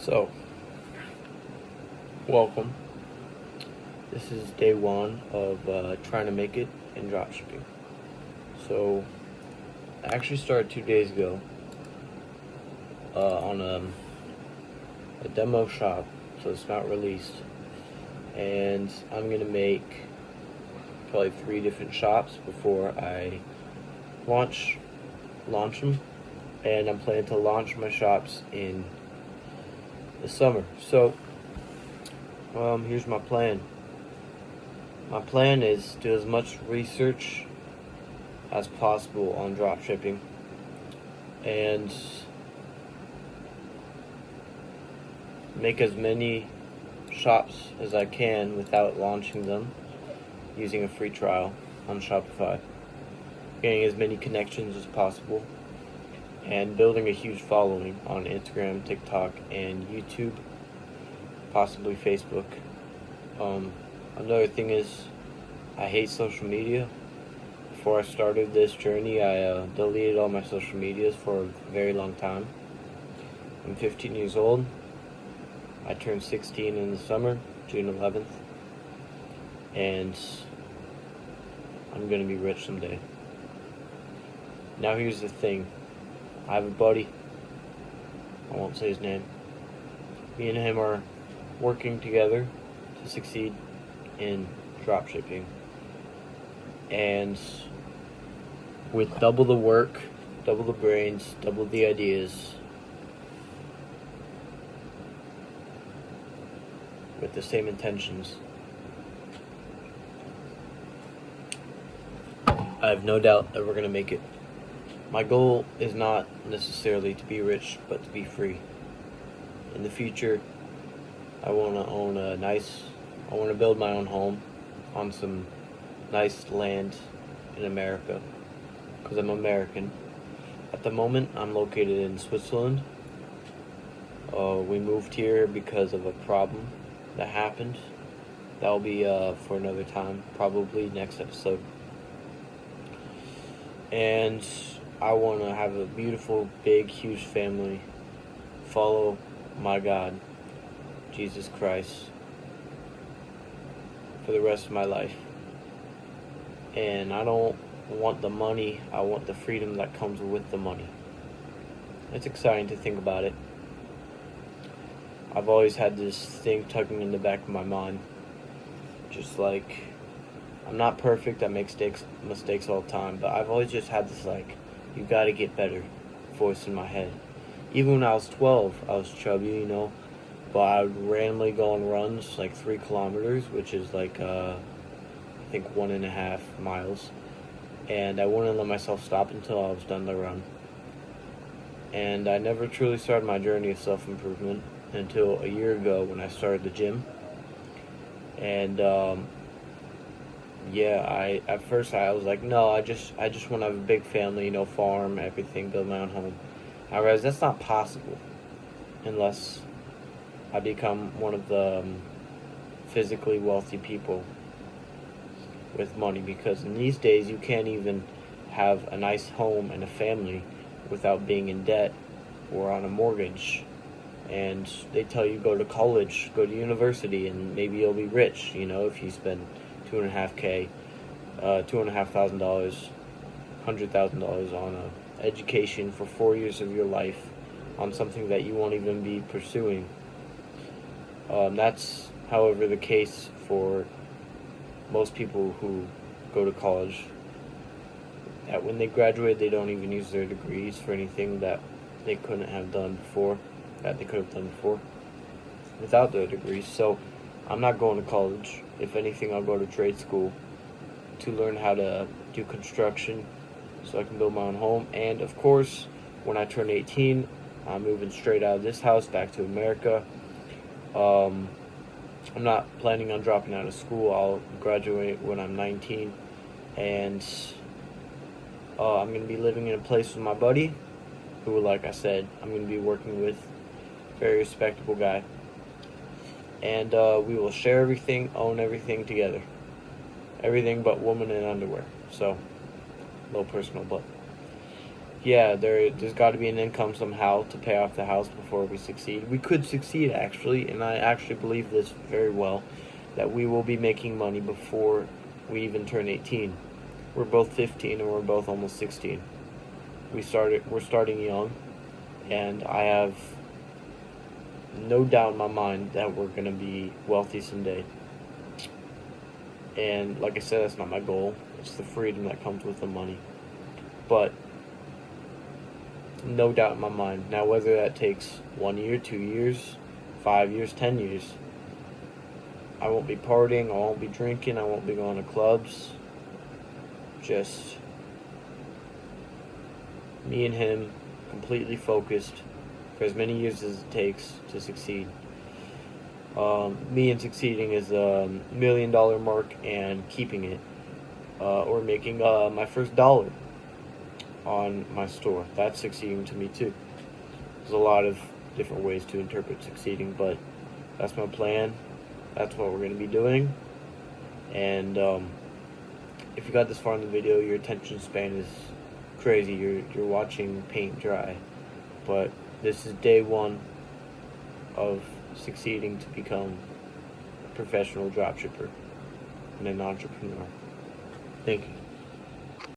So, welcome. This is day one of trying to make it in dropshipping. So, I actually started 2 days ago on a demo shop, so it's not released. And I'm going to make probably 3 different shops before I launch them. And I'm planning to launch my shops in the summer. So, here's my plan. My plan is to do as much research as possible on dropshipping and make as many shops as I can without launching them, using a free trial on Shopify, getting as many connections as possible, and building a huge following on Instagram, TikTok, and YouTube, possibly Facebook. Another thing is, I hate social media. Before I started this journey, I deleted all my social medias for a very long time. I'm 15 years old. I turned 16 in the summer, June 11th. And I'm gonna be rich someday. Now here's the thing. I have a buddy. I won't say his name. Me and him are working together to succeed in dropshipping. And with double the work, double the brains, double the ideas, with the same intentions, I have no doubt that we're going to make it. My goal is not necessarily to be rich, but to be free. In the future, I want to build my own home on some nice land in America, because I'm American. At the moment, I'm located in Switzerland. We moved here because of a problem that happened. That'll be for another time, probably next episode. And I want to have a beautiful, big, huge family, follow my God, Jesus Christ, for the rest of my life. And I don't want the money, I want the freedom that comes with the money. It's exciting to think about it. I've always had this thing tugging in the back of my mind. Just like, I'm not perfect, I make mistakes all the time, but I've always just had this you gotta get better voice in my head. Even when I was 12, I was chubby, but I would randomly go on runs, 3 kilometers, which is I think 1.5 miles. And I wouldn't let myself stop until I was done the run. And I never truly started my journey of self-improvement until a year ago when I started the gym. And at first I was like, no, I just want to have a big family, farm, everything, build my own home. I realized that's not possible unless I become one of the physically wealthy people with money, because in these days you can't even have a nice home and a family without being in debt or on a mortgage. And they tell you go to college, go to university, and maybe you'll be rich, if you spend $2,500, $100,000 on a education for 4 years of your life on something that you won't even be pursuing. That's, however, the case for most people who go to college. That when they graduate, they don't even use their degrees for anything that they couldn't have done before, that they could have done before without their degrees. So I'm not going to college. If anything, I'll go to trade school to learn how to do construction so I can build my own home. And of course, when I turn 18, I'm moving straight out of this house back to America. I'm not planning on dropping out of school. I'll graduate when I'm 19, and I'm going to be living in a place with my buddy, who, like I said, I'm going to be working with. Very respectable guy. And we will share everything, own everything together. Everything but woman and underwear. So, a little personal, but yeah, there's got to be an income somehow to pay off the house before we succeed. We could succeed, actually, and I actually believe this very well, that we will be making money before we even turn 18. We're both 15 and we're both almost 16. We're starting young, and I have no doubt in my mind that we're going to be wealthy someday. And like I said, that's not my goal. It's the freedom that comes with the money. But no doubt in my mind. Now, whether that takes 1 year, 2 years, 5 years, 10 years, I won't be partying, I won't be drinking, I won't be going to clubs. Just me and him, completely focused for as many years as it takes to succeed. Me and succeeding is $1 million mark and keeping it, or making my first dollar on my store. That's succeeding to me too. There's a lot of different ways to interpret succeeding, but that's my plan. That's what we're going to be doing. And if you got this far in the video, your attention span is crazy. You're watching paint dry. But this is day one of succeeding to become a professional dropshipper and an entrepreneur. Thank you.